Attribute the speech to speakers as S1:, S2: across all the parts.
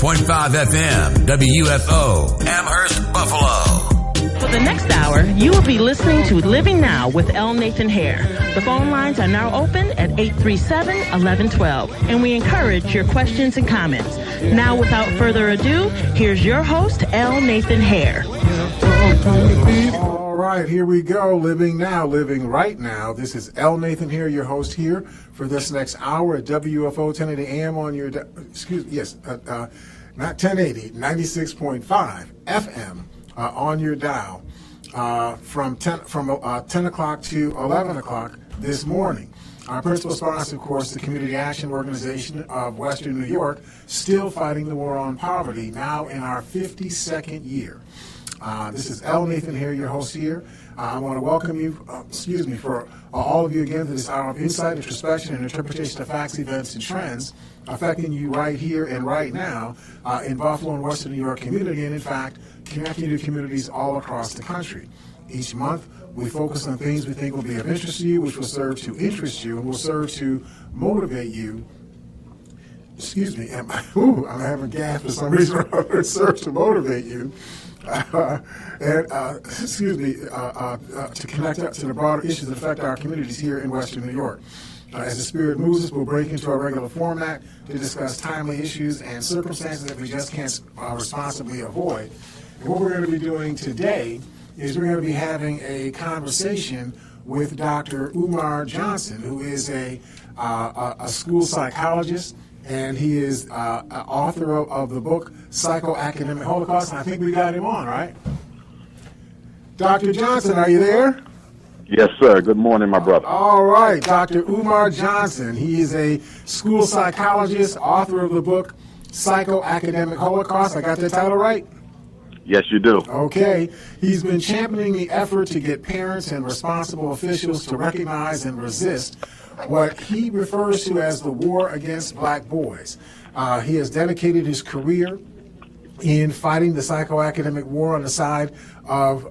S1: 96.5 FM, WFO, Amherst, Buffalo.
S2: For the next hour, you will be listening to Living Now with L. Nathan Hare. The phone lines are now open at 837-1112, and we encourage your questions and comments. Now, without further ado, here's your host, L. Nathan Hare.
S3: All right, here we go. Living Now, Living Right Now. This is L. Nathan Hare, your host here for this next hour at WFO 1080 AM on your, not 1080, 96.5 FM. On your dial from 10 o'clock to 11 o'clock this morning. Our principal sponsor, of course, the Community Action Organization of Western New York, still fighting the war on poverty, now in our 52nd year. This is L. Nathan here, your host here. I want to welcome you, for all of you again to this hour of insight, introspection, and interpretation of facts, events, and trends affecting you right here and right now in Buffalo and Western New York community, and in fact, connecting to communities all across the country. Each month, we focus on things we think will be of interest to you, which will serve to interest you and will serve to motivate you. I'm having gas for some reason or other. It serves to motivate you. To connect up to the broader issues that affect our communities here in Western New York. As the spirit moves us, we'll break into our regular format to discuss timely issues and circumstances that we just can't responsibly avoid. And what we're going to be doing today is we're going to be having a conversation with Dr. Umar Johnson, who is a school psychologist, and he is author of the book Psychoacademic Holocaust. And I think we got him on, right? Dr. Johnson, are you there?
S4: Yes, sir. Good morning, my brother.
S3: All right, Dr. Umar Johnson. He is a school psychologist, author of the book Psychoacademic Holocaust. I got that title right?
S4: Yes, you do.
S3: Okay. He's been championing the effort to get parents and responsible officials to recognize and resist what he refers to as the war against black boys. He has dedicated his career in fighting the psychoacademic war on the side of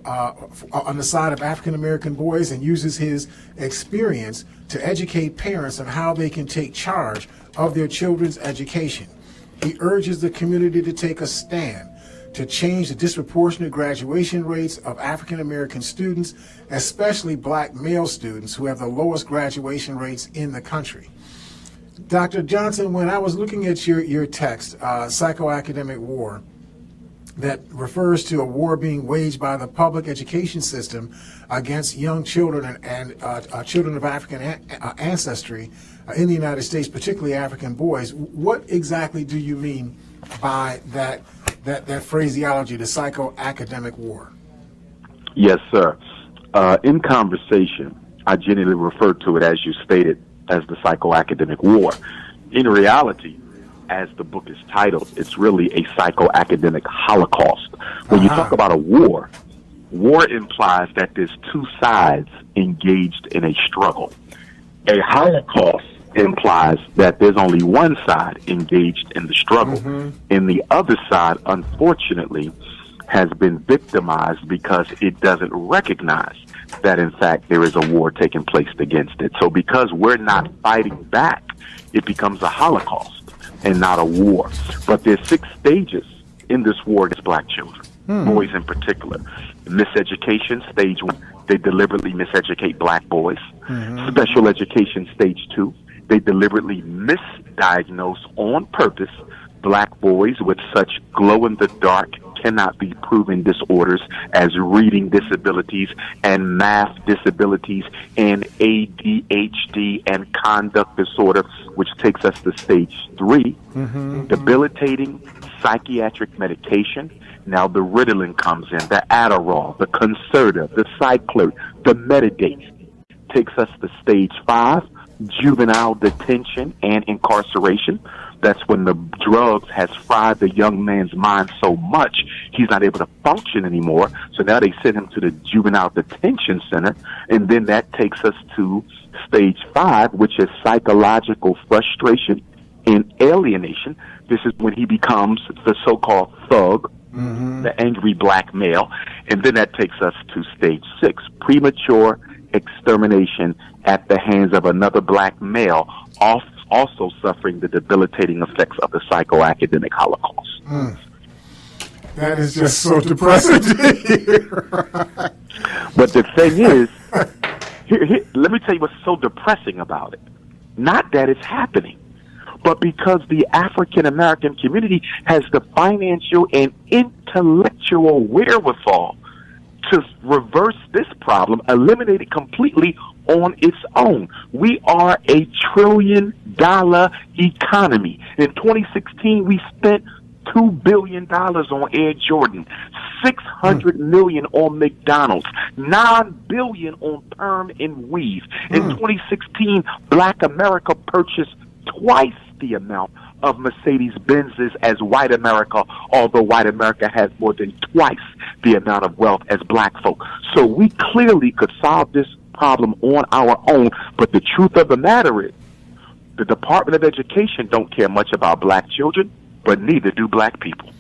S3: African American boys, and uses his experience to educate parents on how they can take charge of their children's education. He urges the community to take a stand to change the disproportionate graduation rates of African American students, especially black male students who have the lowest graduation rates in the country. Dr. Johnson, when I was looking at your text, Psychoacademic War, that refers to a war being waged by the public education system against young children and children of African ancestry in the United States, particularly African boys, what exactly do you mean by that phraseology, the psychoacademic war?
S4: Yes, sir. In conversation, I generally refer to it, as you stated, as the psychoacademic war. In reality, as the book is titled, it's really a psychoacademic holocaust. When you talk about a war implies that there's two sides engaged in a struggle. A holocaust implies that there's only one side engaged in the struggle, and the other side, unfortunately, has been victimized because it doesn't recognize that, in fact, there is a war taking place against it. So because we're not fighting back, it becomes a holocaust and not a war. But there's 6 stages in this war against black children, boys in particular. Miseducation, stage 1, they deliberately miseducate black boys. Special education, stage 2, they deliberately misdiagnose on purpose black boys with such glow-in-the-dark, cannot be proven disorders as reading disabilities and math disabilities and ADHD and conduct disorder, which takes us to stage 3, debilitating psychiatric medication. Now the Ritalin comes in, the Adderall, the Concerta, the Cyclert, the Metadate, takes us to stage 5, juvenile detention and incarceration. That's when the drugs has fried the young man's mind so much he's not able to function anymore. So now they send him to the juvenile detention center, and then that takes us to stage 5, which is psychological frustration and alienation. This is when he becomes the so-called thug, the angry black male, and then that takes us to stage 6, premature extermination at the hands of another black male, also suffering the debilitating effects of the psychoacademic Holocaust.
S3: That is just so depressing to hear.
S4: But the thing is, let me tell you what's so depressing about it. Not that it's happening, but because the African American community has the financial and intellectual wherewithal to reverse this problem, eliminate it completely on its own. We are a $1 trillion economy. In 2016, we spent $2 billion on Air Jordan, $600 million on McDonald's, $9 billion on Perm and Weave. In 2016, Black America purchased twice the amount of Mercedes-Benzes as white America, although white America has more than twice the amount of wealth as black folk. So we clearly could solve this problem on our own, but the truth of the matter is the Department of Education don't care much about black children, but neither do black people.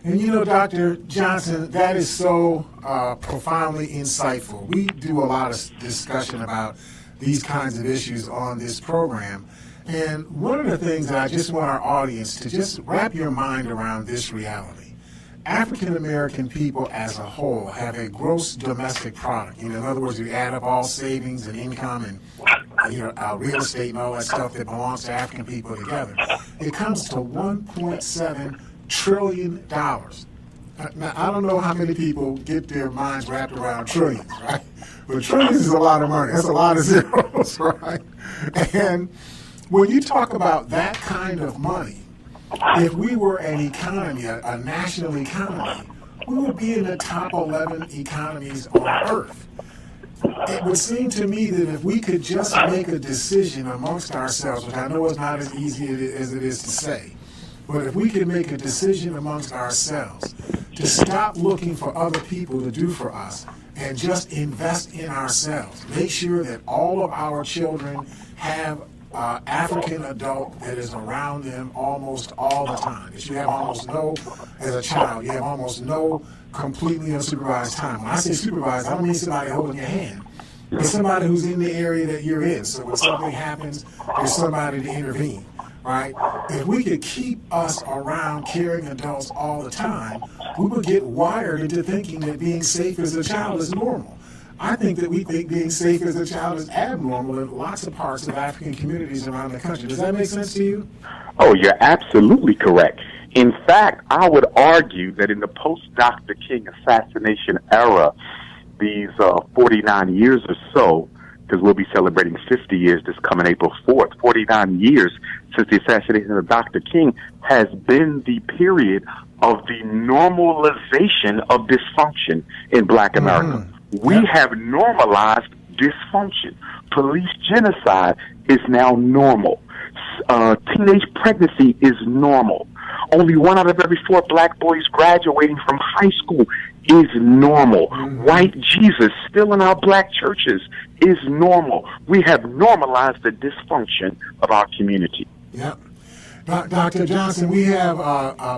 S3: And you know, Dr. Johnson, that is so profoundly insightful. We do a lot of discussion about these kinds of issues on this program. And one of the things that I just want our audience to just wrap your mind around this reality. African American people as a whole have a gross domestic product. You know, in other words, you add up all savings and income and real estate and all that stuff that belongs to African people together. It comes to $1.7 trillion. Now, I don't know how many people get their minds wrapped around trillions, right? But trillions is a lot of money. That's a lot of zeros, right? And when you talk about that kind of money, if we were an economy, a national economy, we would be in the top 11 economies on earth. It would seem to me that if we could just make a decision amongst ourselves, which I know is not as easy as it is to say, but if we could make a decision amongst ourselves to stop looking for other people to do for us and just invest in ourselves, make sure that all of our children have African adult that is around them almost all the time. That you have almost no, as a child, you have almost no completely unsupervised time. When I say supervised, I don't mean somebody holding your hand. It's somebody who's in the area that you're in. So when something happens, there's somebody to intervene, right? If we could keep us around caring adults all the time, we would get wired into thinking that being safe as a child is normal. I think that we think being safe as a child is abnormal in lots of parts of African communities around the country. Does that make sense to you?
S4: Oh, you're absolutely correct. In fact, I would argue that in the post-Dr. King assassination era, these 49 years or so, because we'll be celebrating 50 years this coming April 4th, 49 years since the assassination of Dr. King, has been the period of the normalization of dysfunction in Black America. We have normalized dysfunction. Police genocide is now normal. Teenage pregnancy is normal. Only 1 out of every 4 black boys graduating from high school is normal. White Jesus still in our black churches is normal. We have normalized the dysfunction of our community.
S3: Yeah. Dr. Johnson, we have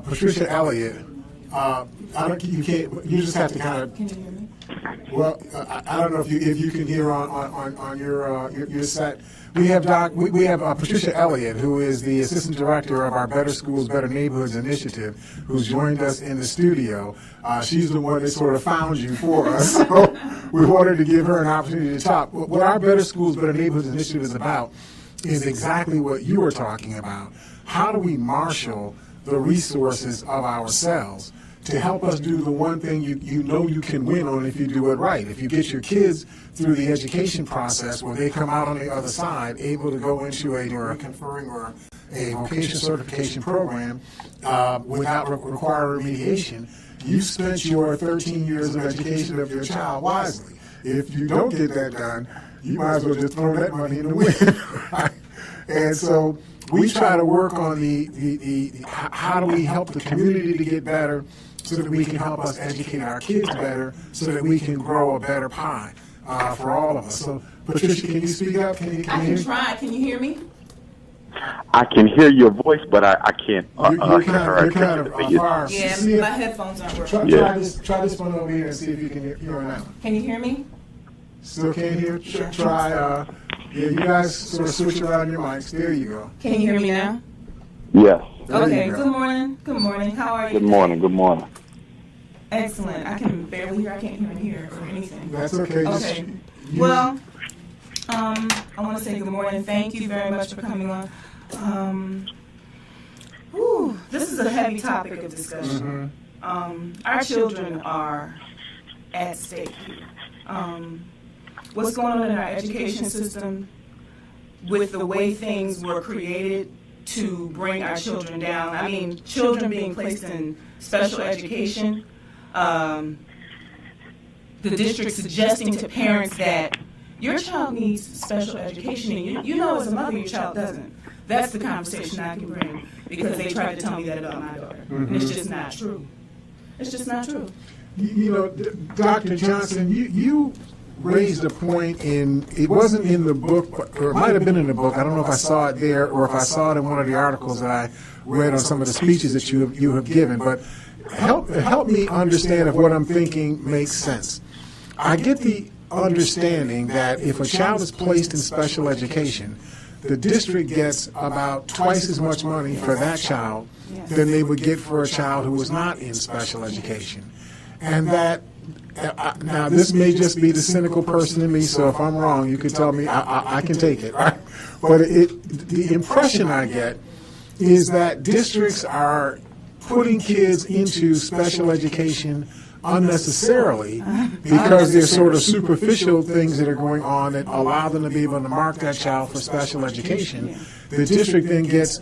S3: Patricia Elliott. You just have to kind of.
S5: Can you hear me?
S3: Well, I don't know if you can hear on your set. We have Patricia Elliott, who is the assistant director of our Better Schools, Better Neighborhoods initiative, who's joined us in the studio. She's the one that sort of found you for us, so we wanted to give her an opportunity to talk. What our Better Schools, Better Neighborhoods initiative is about is exactly what you were talking about. How do we marshal the resources of ourselves to help us do the one thing you know you can win on if you do it right? If you get your kids through the education process where they come out on the other side able to go into a degree conferring or a vocation certification program without requiring remediation, you spent your 13 years of education of your child wisely. If you don't get that done, you might as well just throw that money in the wind. Right? And so we try to work on the how do we help the community to get better so that we can help us educate our kids better so that we can grow a better pie for all of us. So, Patricia, can you speak up? Can you
S5: try. Can you hear me?
S4: I can hear your voice, but I can't.
S3: You're kind of far.
S5: Yeah, my headphones aren't working.
S3: Try this one over here and see if you can hear it now.
S5: Can you hear me?
S3: Still can't hear?
S5: Sure.
S3: Try Yeah, you guys sort of switch around your mics. There you go.
S5: Can you hear me now?
S4: Yes.
S5: Okay. Good morning. Good morning. How are you?
S4: Good morning. Good morning.
S5: Excellent. I can barely hear. I can't even hear or anything.
S3: That's okay.
S5: Okay. Well, I want to say good morning. Thank you very much for coming on. This is a heavy topic of discussion. Our children are at stake here. What's going on in our education system with the way things were created to bring our children down? I mean, children being placed in special education, the district suggesting to parents that your child needs special education, and you know as a mother your child doesn't. That's the conversation I can bring, because they tried to tell me that about my daughter. And it's just not true. It's just not true.
S3: You know, Dr. Johnson, you raised a point it wasn't in the book, or it might have been in the book. I don't know if I saw it there or if I saw it in one of the articles that I read on some of the speeches that you have given. But help me understand if what I'm thinking makes sense. I get the understanding that if a child is placed in special education, the district gets about twice as much money for that child than they would get for a child who was not in special education. And that, now this may just be the cynical person in me, so if I'm wrong, you could tell me, I can take it. Right? But the impression I get is that districts are putting kids into special education unnecessarily because there's sort of superficial things that are going on that allow them to be able to mark that child for special education. The district then gets,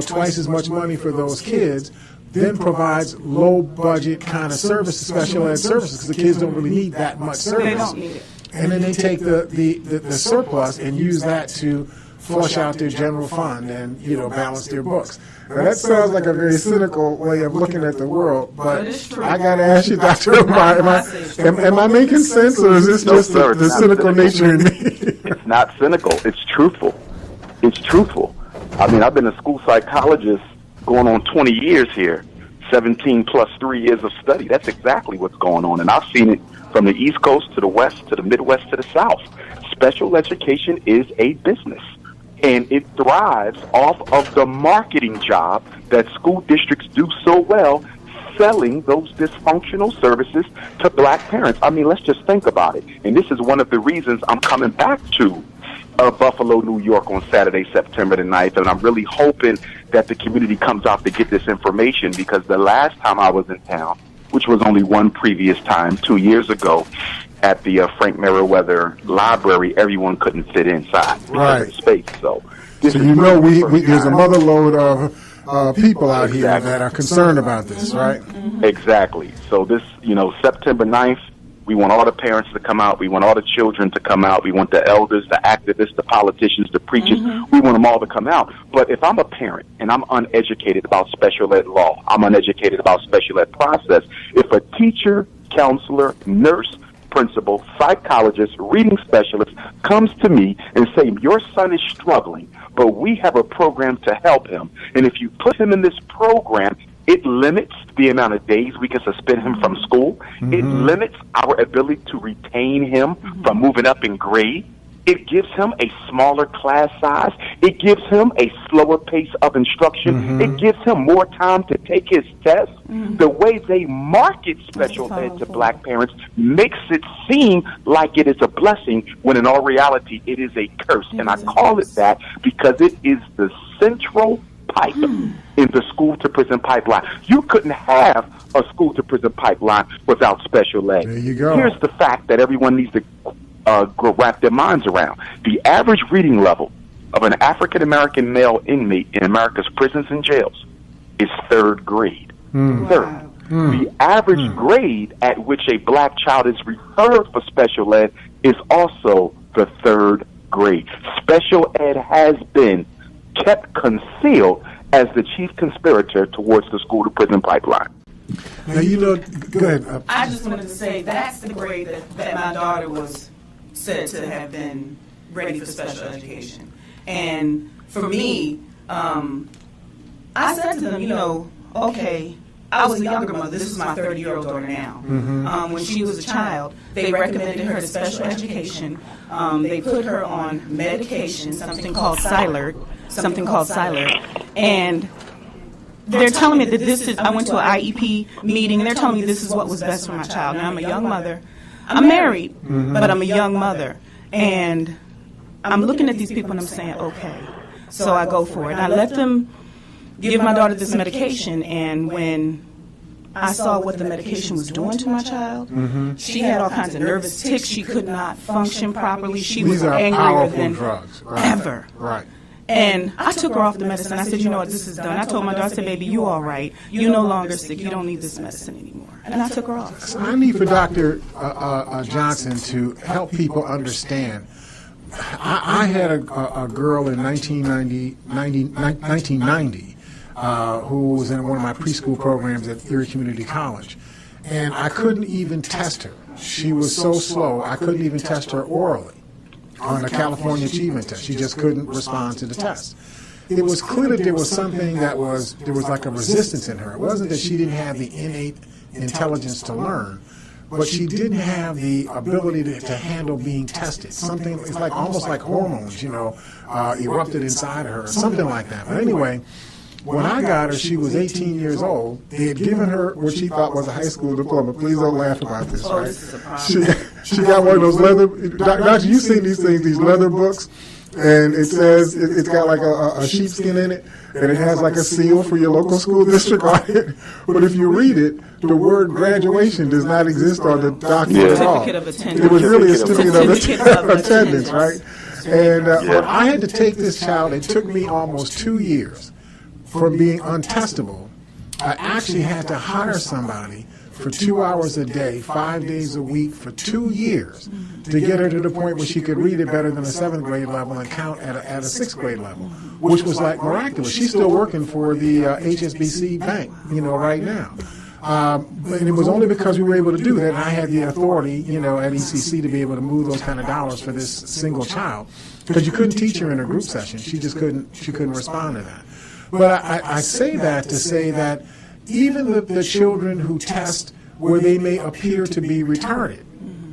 S3: twice as much money for those kids, then provides low budget kind of services, special ed services, because the kids don't really need that much service. And then they take the surplus and use that to flush out their general fund and, balance their books. Now, that sounds like a very cynical way of looking at the world, but I got to ask you, Dr. Umar, am I making sense, or is this just the cynical nature in me?
S4: It's not cynical. It's truthful. It's truthful. I mean, I've been a school psychologist going on 20 years here, 17 plus 3 years of study. That's exactly what's going on, and I've seen it from the East Coast to the West to the Midwest to the South. Special education is a business. And it thrives off of the marketing job that school districts do so well, selling those dysfunctional services to black parents. I mean, let's just think about it. And this is one of the reasons I'm coming back to Buffalo, New York on Saturday, September the 9th. And I'm really hoping that the community comes out to get this information, because the last time I was in town, which was only one previous time, 2 years ago, at the Frank Meriwether Library, everyone couldn't fit inside because of space. So there's
S3: a mother load of people out here that are concerned about this, right?
S4: Exactly. So this, September 9th, we want all the parents to come out. We want all the children to come out. We want the elders, the activists, the politicians, the preachers. We want them all to come out. But if I'm a parent and I'm uneducated about special ed law, I'm uneducated about special ed process, if a teacher, counselor, nurse, principal, psychologist, reading specialist comes to me and say, your son is struggling, but we have a program to help him. And if you put him in this program, it limits the amount of days we can suspend him from school. It limits our ability to retain him from moving up in grade. It gives him a smaller class size. It gives him a slower pace of instruction. It gives him more time to take his tests. The way they market special ed to black parents makes it seem like it is a blessing, when in all reality it is a curse. And I call it that because it is the central pipe in the school-to-prison pipeline. You couldn't have a school-to-prison pipeline without special ed.
S3: There you go.
S4: Here's the fact that everyone needs to wrap their minds around. The average reading level of an African-American male inmate in America's prisons and jails is third grade. Third. The average grade at which a black child is referred for special ed is also the third grade. Special ed has been kept concealed as the chief conspirator towards the school-to-prison pipeline.
S3: Now, go ahead.
S5: I just wanted to say that's the grade that my daughter was said to have been ready for special education. And for me, I said to them, okay, I was a younger mother. This is my 30-year-old daughter now. When she was a child, they recommended her to special education. They put her on medication, something called Silert, and they're telling me that this is, I went to an IEP meeting, and they're telling me this is what was best for my child. Now, I'm a young mother. I'm married, but I'm a young mother. And I'm looking at these people, and I'm saying, okay. So I go for it. I let them give my daughter this medication, and when I saw what the medication was doing to my child, she had all kinds of nervous tics. She could not function properly. She was angrier than
S3: drugs.
S5: Ever.
S3: Right.
S5: And I took her off the medicine. I said, you know what, this is done. I told my daughter, I said, baby, you all right. You're no longer sick. You don't need this medicine anymore. And I took her off.
S3: So I need for Dr. Johnson to help people understand. I had a girl in 1990 who was in one of my preschool programs at Erie Community College. And I couldn't even test her. She was so slow, I couldn't even test her orally on the California Achievement Test. She just couldn't respond to the test. It was clear that there was something there was like a resistance in her. It wasn't that she didn't have the innate intelligence to learn, but she didn't have the ability to handle being tested. Something, it's like almost like hormones, erupted inside her, or something like that. But anyway, when I got her, she was 18 years old. They had given her what she thought was a high school diploma. Please don't laugh about this, right?
S5: This is a problem.
S3: She got one of those leather, Doctor, you've seen these things, these leather books, and it says, it's got like a sheepskin in it, and it has like a seal for your local school district on it. But if you read it, the word graduation does not exist on the document at all.
S5: Certificate of attendance.
S3: It was really a certificate of attendance, right? And when I had to take this child, it took me almost 2 years from being untestable. I actually had to hire somebody for 2 hours a day, 5 days a week for 2 years to get her to the point where she could read it better than a 7th grade level and count at a 6th grade level, which was like miraculous. She's still working for the HSBC bank, right now. And it was only because we were able to do that, and I had the authority, at ECC to be able to move those kind of dollars for this single child, because you couldn't teach her in a group session. She just couldn't respond to that. But I say that to say that even the children who test where they may appear to be retarded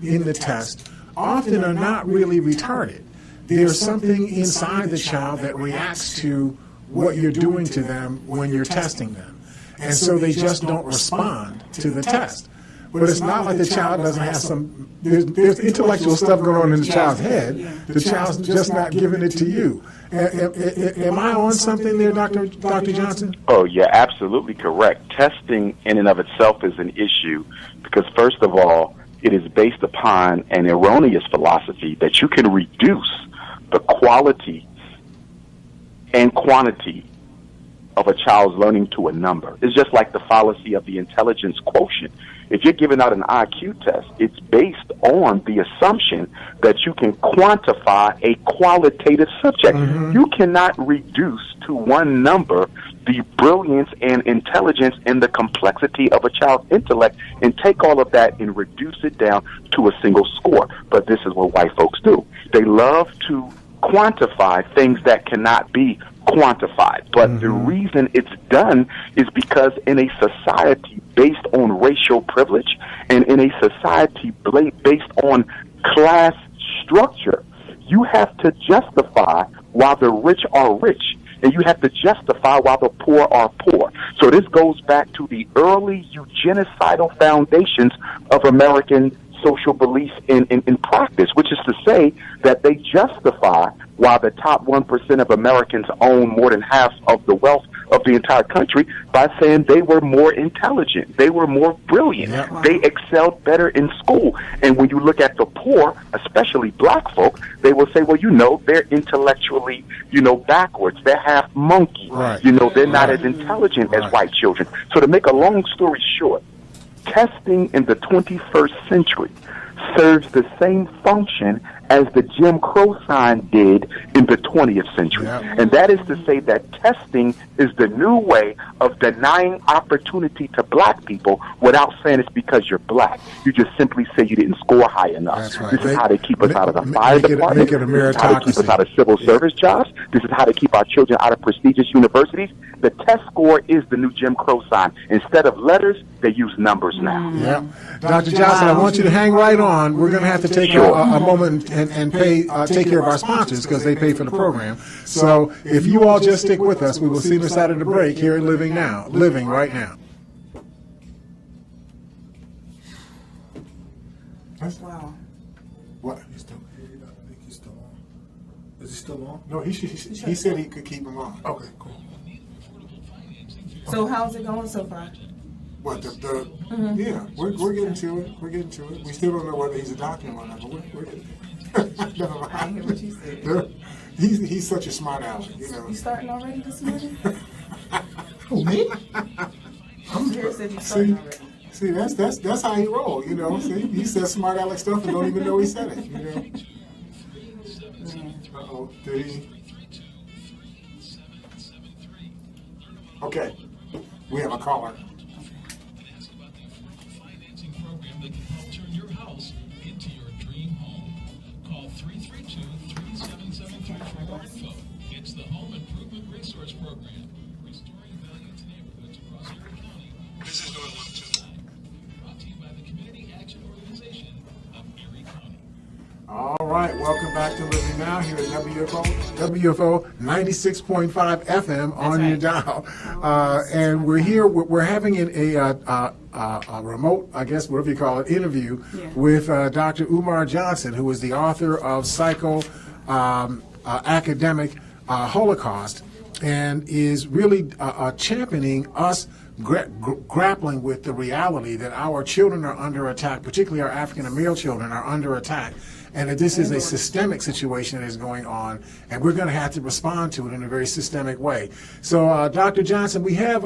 S3: in the test often are not really retarded. There's something inside the child that reacts to what you're doing to them when you're testing them. And so they just don't respond to the test. But it's not like the child doesn't have there's intellectual stuff going on in the child's head. The child's just not giving it to you. Am I on something there, Dr. Johnson?
S4: Oh, yeah, absolutely correct. Testing in and of itself is an issue because, first of all, it is based upon an erroneous philosophy that you can reduce the quality and quantity of a child's learning to a number. It's just like the fallacy of the intelligence quotient. If you're giving out an IQ test, it's based on the assumption that you can quantify a qualitative subject. You cannot reduce to one number the brilliance and intelligence and the complexity of a child's intellect and take all of that and reduce it down to a single score. But this is what white folks do. They love to quantify things that cannot be quantified. But the reason it's done is because in a society based on racial privilege and in a society based on class structure, you have to justify why the rich are rich and you have to justify why the poor are poor. So this goes back to the early eugenicidal foundations of American social belief in practice, which is to say that they justify why the top 1% of Americans own more than half of the wealth of the entire country by saying they were more intelligent, they were more brilliant, they excelled better in school. And when you look at the poor, especially black folk, they will say, well, they're intellectually, backwards, they're half monkey, they're not as intelligent as white children. So to make a long story short, testing in the 21st century serves the same function as the Jim Crow sign did in the 20th century. And that is to say that testing is the new way of denying opportunity to black people without saying it's because you're black. You just simply say you didn't score high enough.
S3: That's right.
S4: This is how they keep us out of the fire department.
S3: Make it a
S4: this is how they keep us out of civil service jobs. This is how they keep our children out of prestigious universities. The test score is the new Jim Crow sign. Instead of letters, they use numbers now.
S3: Yeah. Dr. Johnson, I want you to hang right on. We're going to have to take a moment and take care of our sponsors because they pay for the program. So if you all just stick with us, we will see this out of the break here at Living Right Now.
S5: Wow.
S3: What?
S6: I think he's still on. Is he still on?
S3: No, he said he could keep them on.
S6: Okay, cool.
S5: So how's it going so far?
S3: What yeah, we're getting to it. We're getting to it. We still don't know whether he's a doctor or not, but we're getting it. Never mind.
S5: I hear what you said.
S3: He's such a smart aleck, you know.
S5: You starting already this morning?
S6: Who, me?
S5: I'm here said you starting already.
S3: See, that's how he roll, you know. See, he says smart aleck stuff and don't even know he said it, you know. Uh-oh, did he? Okay, we have a caller.
S7: It's the Home Improvement Resource Program, restoring value to neighborhoods across Erie County. This is doing 1-2. Brought to you by the Community Action Organization of Erie County.
S3: All right, welcome back to Living Now here at WFO 96.5 FM on your dial. And we're here, we're having a remote, I guess, whatever you call it, interview with Dr. Umar Johnson, who is the author of Academic Holocaust, and is really championing us grappling with the reality that our children are under attack, particularly our African male children are under attack, and that this is a systemic situation that is going on, and we're going to have to respond to it in a very systemic way. So, Dr. Johnson, we have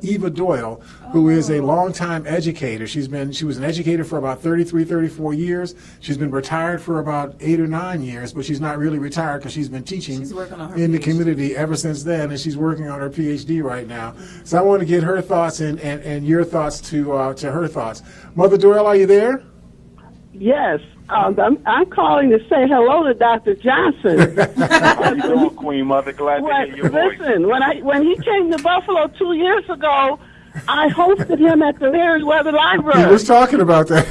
S3: Eva Doyle, who is a longtime educator. She was an educator for about 33, 34 years. She's been retired for about 8 or 9 years, but she's not really retired because she's been teaching in the community ever since then, and she's working on her PhD right now. So I want to get her thoughts and your thoughts to her thoughts. Mother Doyle, are you there?
S8: Yes. I'm calling to say hello to Dr. Johnson.
S4: How you doing, Queen Mother? Glad to hear your voice.
S8: Listen, when he came to Buffalo 2 years ago, I hosted him at the Merriweather Library.
S3: He was talking about that.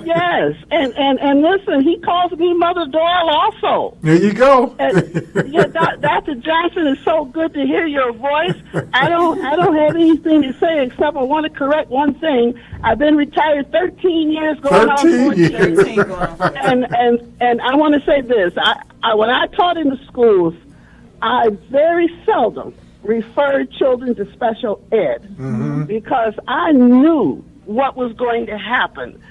S8: Yes, and listen, he calls me Mother Doyle also.
S3: There you go.
S8: Dr. Johnson, it's so good to hear your voice. I don't have anything to say except I want to correct one thing. I've been retired 13 years, going on 14 years. And I want to say this. I when I taught in the schools, I very seldom referred children to special ed because I knew what was going to happen.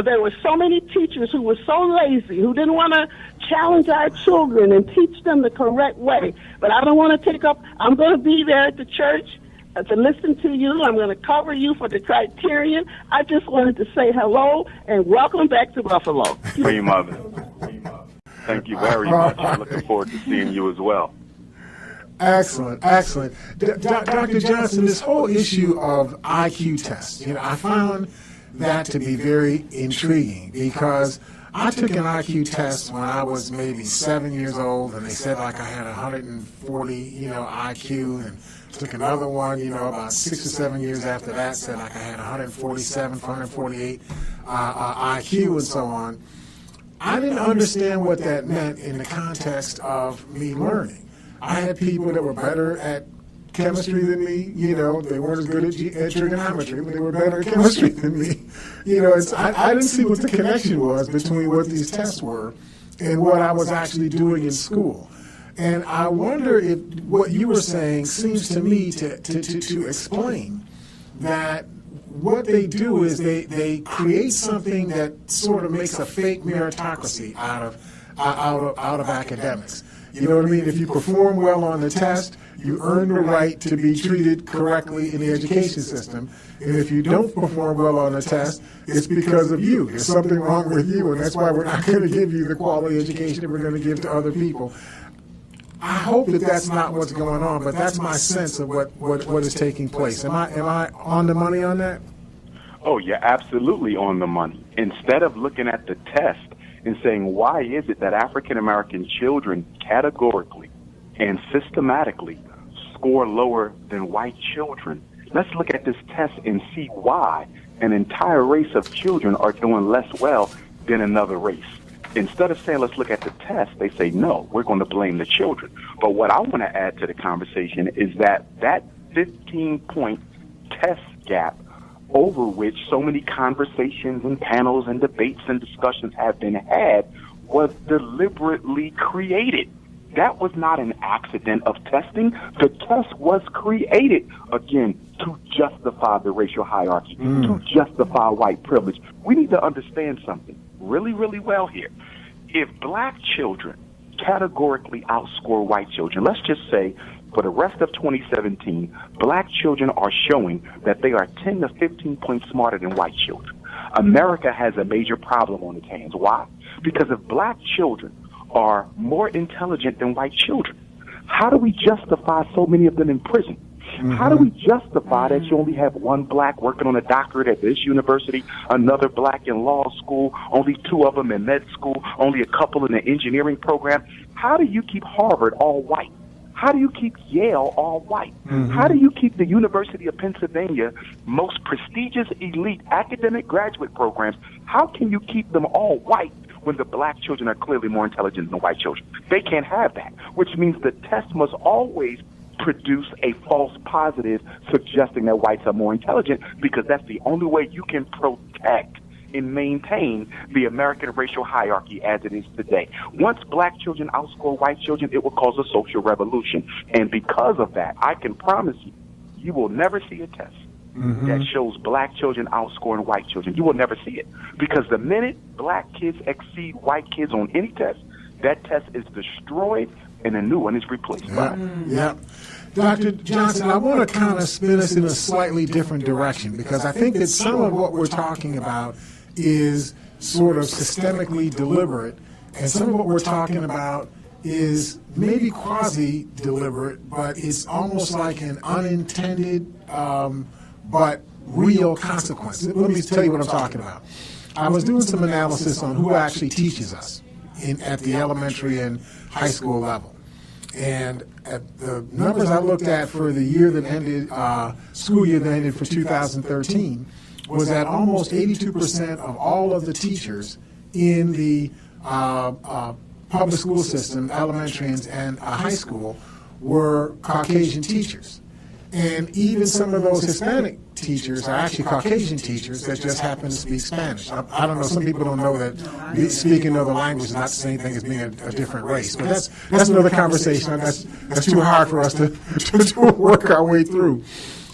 S8: There were so many teachers who were so lazy, who didn't want to challenge our children and teach them the correct way. But I don't want to take up, I'm going to be there at the church to listen to you. I'm going to cover you for the Criterion. I just wanted to say hello and welcome back to Buffalo.
S4: Queen Mother. Thank you very much. I'm looking forward to seeing you as well.
S3: Excellent, excellent. Dr. Johnson, this whole issue of IQ tests, I found that to be very intriguing because I took an IQ test when I was maybe 7 years old, and they said like I had 140, IQ, and took another one, about 6 or 7 years after that, said like I had 147, 148 IQ and so on. I didn't understand what that meant in the context of me learning. I had people that were better at chemistry than me. They weren't as good at trigonometry, but they were better at chemistry than me. I didn't see what the connection was between what these tests were and what I was actually doing in school. And I wonder if what you were saying seems to me to explain that what they do is they create something that sort of makes a fake meritocracy out of academics. You know what I mean? If you perform well on the test, you earn the right to be treated correctly in the education system. And if you don't perform well on the test, it's because of you. There's something wrong with you, and that's why we're not going to give you the quality education that we're going to give to other people. I hope that that's not what's going on, but that's my sense of what is taking place. Am I on the money on that?
S4: Oh, you're absolutely on the money. Instead of looking at the test and saying, why is it that African American children categorically and systematically score lower than white children, let's look at this test and see why an entire race of children are doing less well than another race. Instead of saying, let's look at the test, they say, no, we're going to blame the children. But what I want to add to the conversation is that 15-point test gap over which so many conversations and panels and debates and discussions have been had was deliberately created. That was not an accident of testing. The test was created, again, to justify the racial hierarchy, to justify white privilege. We need to understand something really, really well here. If black children categorically outscore white children, let's just say for the rest of 2017, black children are showing that they are 10 to 15 points smarter than white children. America has a major problem on its hands. Why? Because if black children are more intelligent than white children, how do we justify so many of them in prison? How do we justify that you only have one black working on a doctorate at this university, another black in law school, only 2 of them in med school, only a couple in the engineering program? How do you keep Harvard all white? How do you keep Yale all white? How do you keep the University of Pennsylvania most prestigious elite academic graduate programs? How can you keep them all white when the black children are clearly more intelligent than the white children? They can't have that, which means the test must always produce a false positive suggesting that whites are more intelligent, because that's the only way you can protect and maintain the American racial hierarchy as it is today. Once black children outscore white children, it will cause a social revolution. And because of that, I can promise you, you will never see a test that shows black children outscoring white children. You will never see it. Because the minute black kids exceed white kids on any test, that test is destroyed and a new one is replaced.
S3: Yeah. Dr. Johnson, I want to kind of spin us in a slightly different direction, because I think that some of what we're talking about is sort of systemically deliberate, and some of what we're talking about is maybe quasi-deliberate, but it's almost like an unintended but real consequence. Let me tell you what I'm talking about. I was doing some analysis on who actually teaches us at the elementary and high school level. And at the numbers I looked at for the year that ended, school year that ended for 2013, was that almost 82% of all of the teachers in the public school system, elementary and high school, were Caucasian teachers. And even some of those Hispanic teachers are actually Caucasian teachers that just happen to speak Spanish. I don't know, some people don't know that speaking another language is not the same thing as being a different race. But that's another conversation. That's too hard for us to work our way through.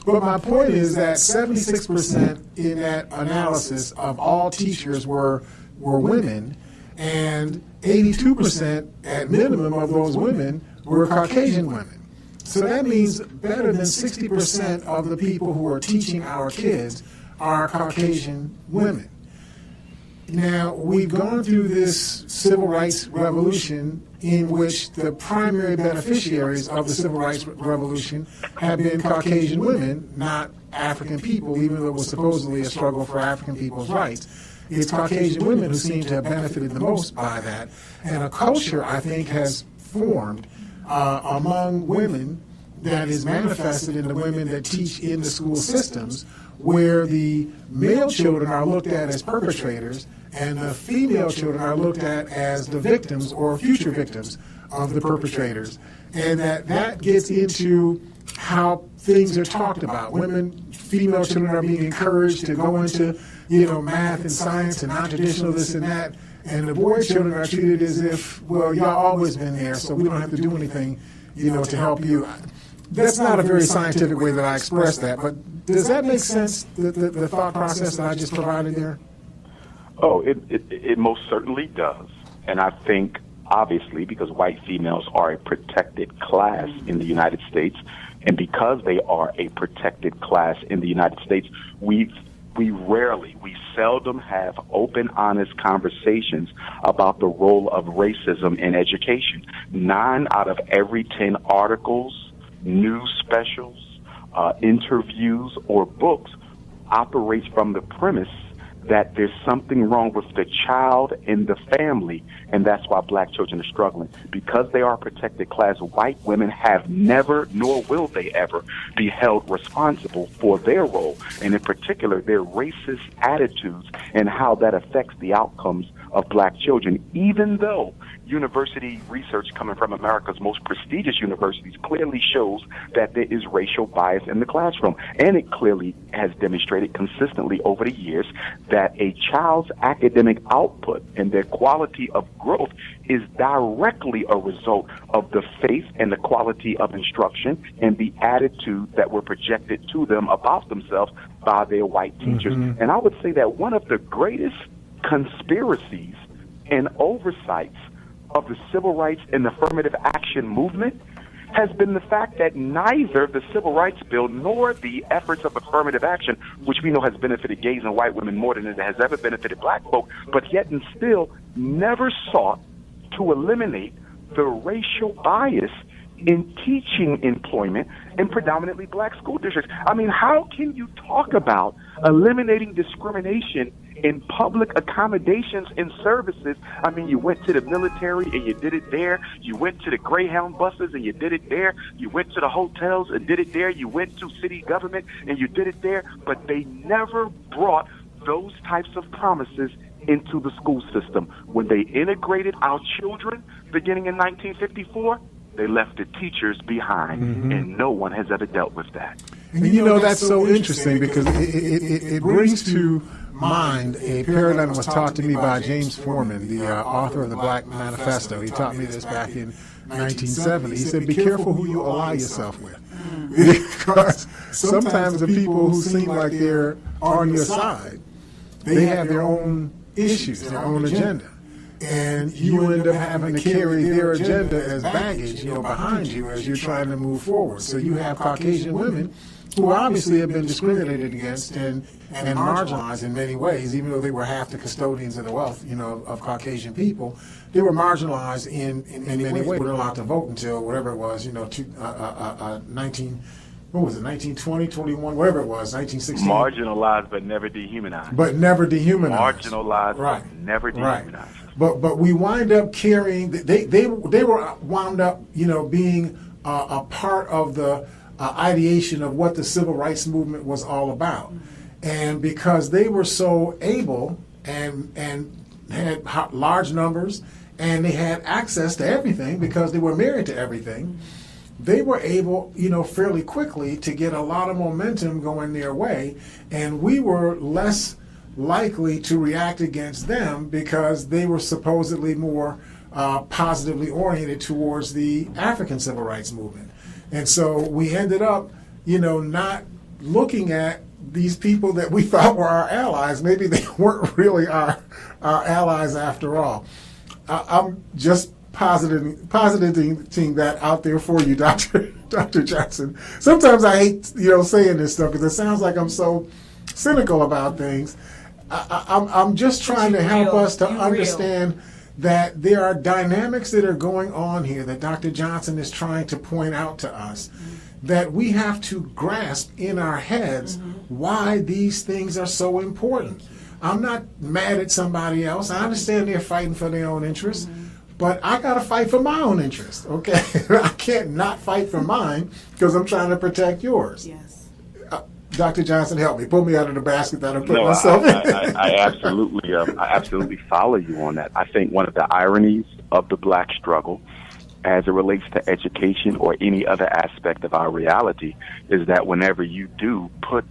S3: But my point is that 76% in that analysis of all teachers were women, and 82% at minimum of those women were Caucasian women. So that means better than 60% of the people who are teaching our kids are Caucasian women. Now, we've gone through this civil rights revolution in which the primary beneficiaries of the civil rights revolution have been Caucasian women, not African people, even though it was supposedly a struggle for African people's rights. It's Caucasian women who seem to have benefited the most by that. And a culture, I think, has formed among women that is manifested in the women that teach in the school systems, where the male children are looked at as perpetrators and the female children are looked at as the victims or future victims of the perpetrators. And that gets into how things are talked about. Female children are being encouraged to go into, math and science and non-traditional this and that. And the boy children are treated as if, well, y'all always been there, so we don't have to do anything, to help you. That's not a very scientific way that I express that, but does that make sense, the thought process that I just provided there?
S4: Oh, it most certainly does. And I think obviously, because white females are a protected class in the United States. And because they are a protected class in the United States, we seldom have open, honest conversations about the role of racism in education. 9 out of every 10 articles, news specials, interviews, or books operates from the premise that there's something wrong with the child and the family, and that's why black children are struggling. Because they are a protected class, white women have never, nor will they ever, be held responsible for their role, and in particular, their racist attitudes and how that affects the outcomes of black children, even though university research coming from America's most prestigious universities clearly shows that there is racial bias in the classroom. And it clearly has demonstrated consistently over the years that a child's academic output and their quality of growth is directly a result of the faith and the quality of instruction and the attitude that were projected to them about themselves by their white teachers. Mm-hmm. And I would say that one of the greatest conspiracies and oversights of the civil rights and affirmative action movement has been the fact that neither the Civil Rights Bill nor the efforts of affirmative action, which we know has benefited gays and white women more than it has ever benefited black folk, but yet and still never sought to eliminate the racial bias in teaching employment in predominantly black school districts. I mean, how can you talk about eliminating discrimination in public accommodations and services? I mean, you went to the military and you did it there. You went to the Greyhound buses and you did it there. You went to the hotels and did it there. You went to city government and you did it there. But they never brought those types of promises into the school system. When they integrated our children beginning in 1954, they left the teachers behind, and no one has ever dealt with that.
S3: And you know, that's so interesting because it brings to mind a paradigm that was taught to me by James Foreman, the author of the Black Manifesto. He taught me this back in 1970. He said, be careful who you ally yourself with. Because sometimes the people who seem like they're on your side, they have their own issues, their own agenda. And you end up having to carry their agenda as baggage, behind you as you're trying to move forward. So you have Caucasian women who obviously have been discriminated against and marginalized in many ways, even though they were half the custodians of the wealth, of Caucasian people. They were marginalized in many ways. They weren't allowed to vote until whatever it was, 1920, 21, whatever it was, 1916.
S4: Marginalized but never dehumanized.
S3: Marginalized,
S4: right. But never dehumanized.
S3: Right. But we wind up carrying, they were wound up, being a part of the ideation of what the civil rights movement was all about. And because they were so able and had large numbers and they had access to everything because they were married to everything, they were able, fairly quickly to get a lot of momentum going their way. And we were less likely to react against them because they were supposedly more positively oriented towards the African civil rights movement. And so we ended up, not looking at these people that we thought were our allies. Maybe they weren't really our allies after all. I'm just positing that out there for you, Dr. Johnson. Sometimes I hate, saying this stuff because it sounds like I'm so cynical about things. I'm just trying to help us to understand that there are dynamics that are going on here that Dr. Johnson is trying to point out to us, that we have to grasp in our heads why these things are so important. I'm not mad at somebody else. I understand they're fighting for their own interests, but I got to fight for my own interests, okay? I can't not fight for mine because I'm trying to protect yours.
S5: Yes.
S3: Dr. Johnson, help me. Pull me out of the basket that I put myself in.
S4: I absolutely follow you on that. I think one of the ironies of the black struggle as it relates to education or any other aspect of our reality is that whenever you do put,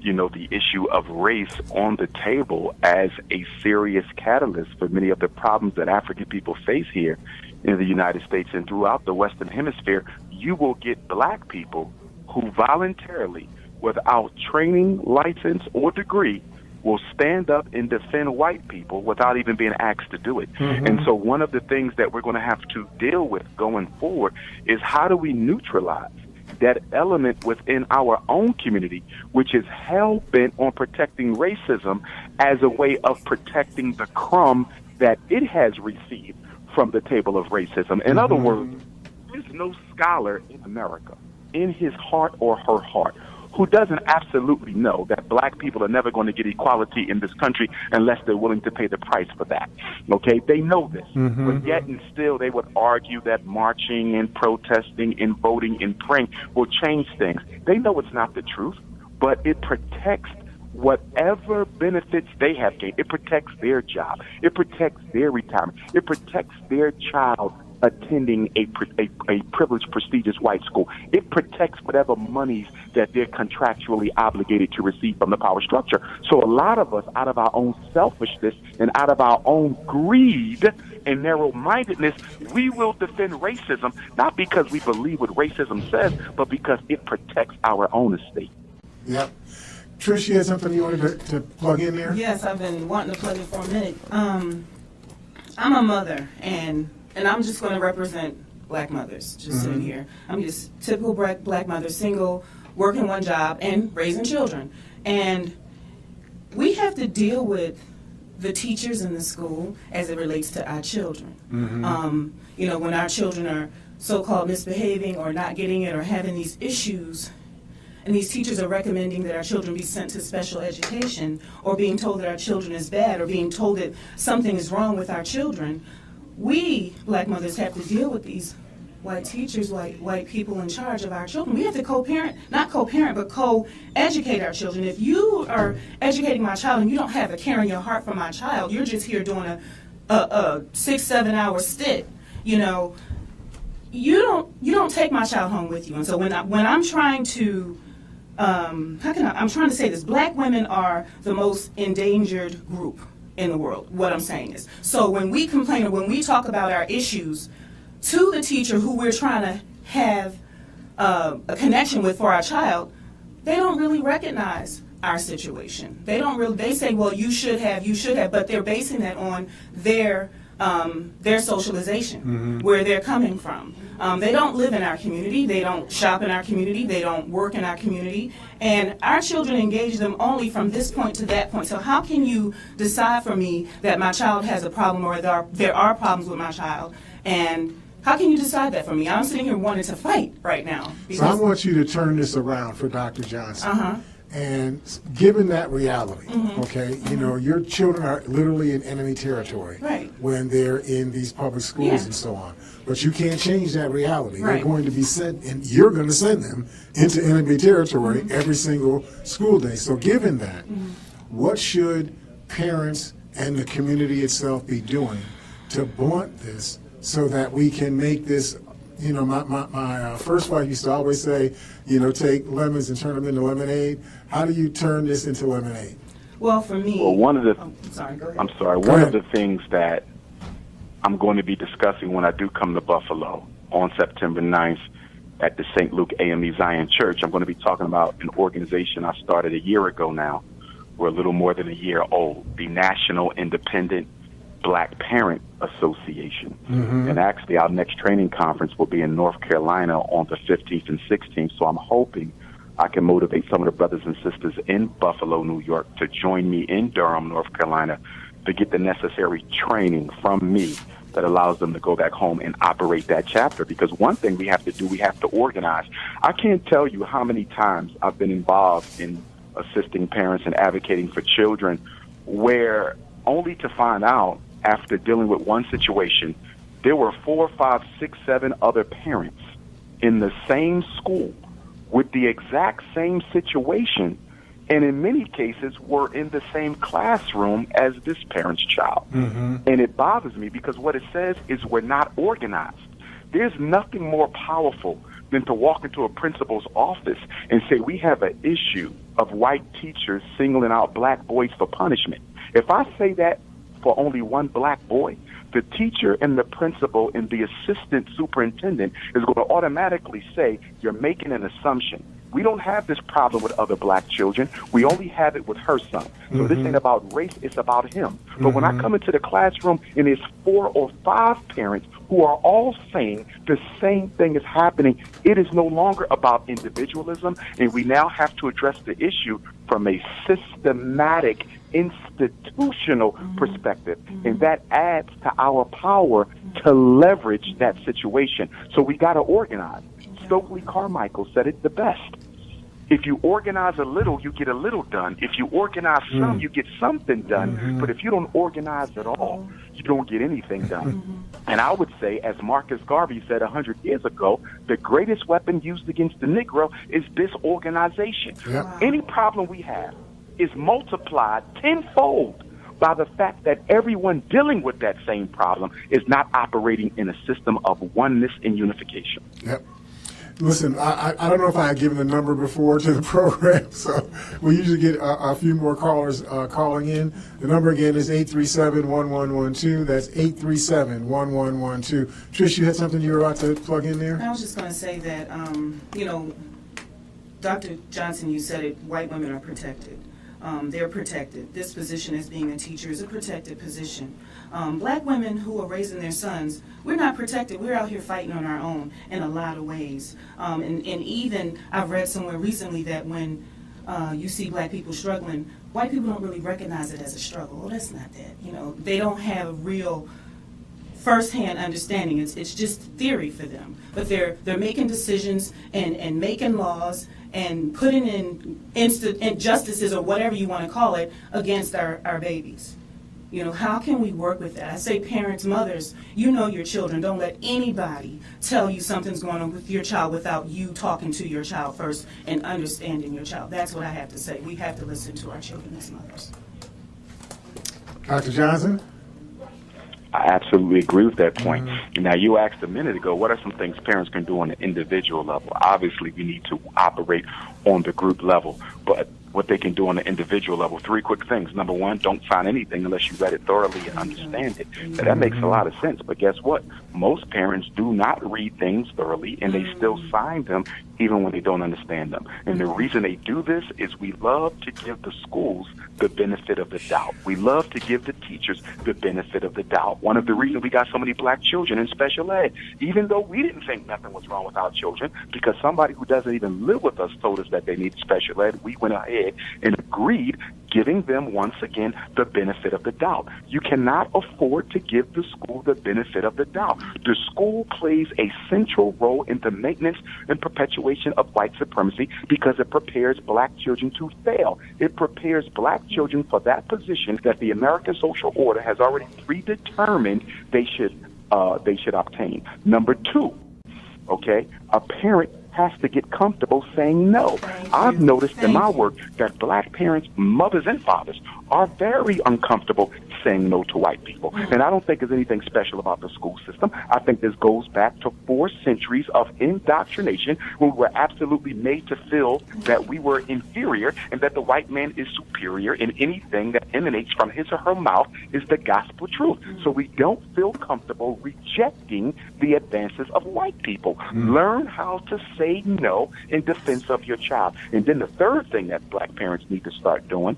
S4: the issue of race on the table as a serious catalyst for many of the problems that African people face here in the United States and throughout the Western Hemisphere, you will get black people who voluntarily, without training, license, or degree, will stand up and defend white people without even being asked to do it. And so one of the things that we're going to have to deal with going forward is how do we neutralize that element within our own community, which is hell-bent on protecting racism as a way of protecting the crumb that it has received from the table of racism. In other words, there's no scholar in America, in his heart or her heart, who doesn't absolutely know that black people are never going to get equality in this country unless they're willing to pay the price for that. Okay? They know this. But yet and still they would argue that marching and protesting and voting and praying will change things. They know it's not the truth, but it protects whatever benefits they have gained. It protects their job. It protects their retirement. It protects their child attending a privileged, prestigious white school. It protects whatever monies that they're contractually obligated to receive from the power structure. So a lot of us, out of our own selfishness and out of our own greed and narrow-mindedness, we will defend racism, not because we believe what racism says, but because it protects our own estate.
S3: Yep. Trish, you had something you wanted to plug in there?
S5: Yes, I've been wanting to plug it for a minute. I'm a mother, and I'm just going to represent black mothers just sitting here. I'm just typical black mother, single, working one job, and raising children. And we have to deal with the teachers in the school as it relates to our children. You know, when our children are so-called misbehaving or not getting it or having these issues, and these teachers are recommending that our children be sent to special education, or being told that our children is bad, or being told that something is wrong with our children, we, black mothers, have to deal with these white teachers, white people in charge of our children. We have to co-parent, not co-parent, but co-educate our children. If you are educating my child and you don't have a care in your heart for my child, you're just here doing a 6-7 hour stint, you know, you don't take my child home with you. And so when I'm trying to I'm trying to say this, black women are the most endangered group in the world. What I'm saying is, so when we complain or when we talk about our issues to the teacher who we're trying to have a connection with for our child, they don't really recognize our situation. They say, well, you should have, but they're basing that on their socialization, where they're coming from. They don't live in our community. They don't shop in our community. They don't work in our community. And our children engage them only from this point to that point. So how can you decide for me that my child has a problem or there are problems with my child? And how can you decide that for me? I'm sitting here wanting to fight right now.
S3: So I want you to turn this around for Dr. Johnson. And given that reality, okay, you know, your children are literally in enemy territory when they're in these public schools and so on. But you can't change that reality. They're going to be sent, and you're going to send them into enemy territory every single school day. So given that, what should parents and the community itself be doing to blunt this so that we can make this? You know, my first wife used to always say, you know, take lemons and turn them into lemonade. How do you turn this into lemonade?
S5: Well, for me...
S4: Well, one of the...
S5: I'm sorry, go ahead.
S4: One of the things that I'm going to be discussing when I do come to Buffalo on September 9th at the St. Luke AME Zion Church, I'm going to be talking about an organization I started a year ago now. We're a little more than a year old, the National Independent Black Parent Association. And actually our next training conference will be in North Carolina on the 15th and 16th. So I'm hoping I can motivate some of the brothers and sisters in Buffalo, New York to join me in Durham, North Carolina to get the necessary training from me that allows them to go back home and operate that chapter. Because one thing we have to do, we have to organize. I can't tell you how many times I've been involved in assisting parents and advocating for children where only to find out after dealing with one situation, there were 4, 5, 6, 7 other parents in the same school with the exact same situation, and in many cases were in the same classroom as this parent's child. And it bothers me because what it says is we're not organized. There's nothing more powerful than to walk into a principal's office and say, we have an issue of white teachers singling out black boys for punishment. If I say that for only one black boy, the teacher and the principal and the assistant superintendent is going to automatically say, you're making an assumption. We don't have this problem with other black children. We only have it with her son. So this ain't about race, it's about him. But when I come into the classroom and there's 4 or 5 parents who are all saying the same thing is happening, it is no longer about individualism, and we now have to address the issue from a systematic, institutional perspective. And that adds to our power to leverage that situation. So we got to organize. Stokely Carmichael said it the best. If you organize a little, you get a little done. If you organize some, you get something done. But if you don't organize at all, you don't get anything done. And I would say, as Marcus Garvey said 100 years ago, the greatest weapon used against the Negro is disorganization. Any problem we have is multiplied tenfold by the fact that everyone dealing with that same problem is not operating in a system of oneness and unification.
S3: Listen, I don't know if I had given the number before to the program, so we usually get a few more callers calling in. The number again is 837-1112. That's 837-1112. Trish, you had something you were about to plug in there?
S5: I was just going to say that, Dr. Johnson, you said it, white women are protected. They're protected. This position as being a teacher is a protected position. Black women who are raising their sons, we're not protected. We're out here fighting on our own in a lot of ways. And even I've read somewhere recently that when you see black people struggling, white people don't really recognize it as a struggle. Oh, that's not that. They don't have a real first-hand understanding. It's just theory for them. But they're making decisions and making laws and putting in injustices or whatever you want to call it against our babies. How can we work with that? I say parents, mothers, you know your children. Don't let anybody tell you something's going on with your child without you talking to your child first and understanding your child. That's what I have to say. We have to listen to our children as mothers.
S3: Dr. Johnson?
S4: I absolutely agree with that point. Now, you asked a minute ago, what are some things parents can do on an individual level? Obviously, we need to operate on the group level, but what they can do on the individual level, 3 quick things. Number 1, don't sign anything unless you read it thoroughly and understand it. Now, that makes a lot of sense, but guess what? Most parents do not read things thoroughly, and they still sign them even when they don't understand them. And the reason they do this is we love to give the schools the benefit of the doubt. We love to give the teachers the benefit of the doubt. One of the reasons we got so many black children in special ed, even though we didn't think nothing was wrong with our children, because somebody who doesn't even live with us told us that they need special ed, we went ahead and agreed, giving them, once again, the benefit of the doubt. You cannot afford to give the school the benefit of the doubt. The school plays a central role in the maintenance and perpetuation of white supremacy because it prepares black children to fail. It prepares black children for that position that the American social order has already predetermined they should obtain. Number 2, a parent has to get comfortable saying no. I've noticed in my work that black parents, mothers and fathers, are very uncomfortable saying no to white people. And I don't think there's anything special about the school system. I think this goes back to 4 centuries of indoctrination where we were absolutely made to feel that we were inferior and that the white man is superior, and anything that emanates from his or her mouth is the gospel truth. So we don't feel comfortable rejecting the advances of white people. Learn how to say no in defense of your child. And then the third thing that black parents need to start doing,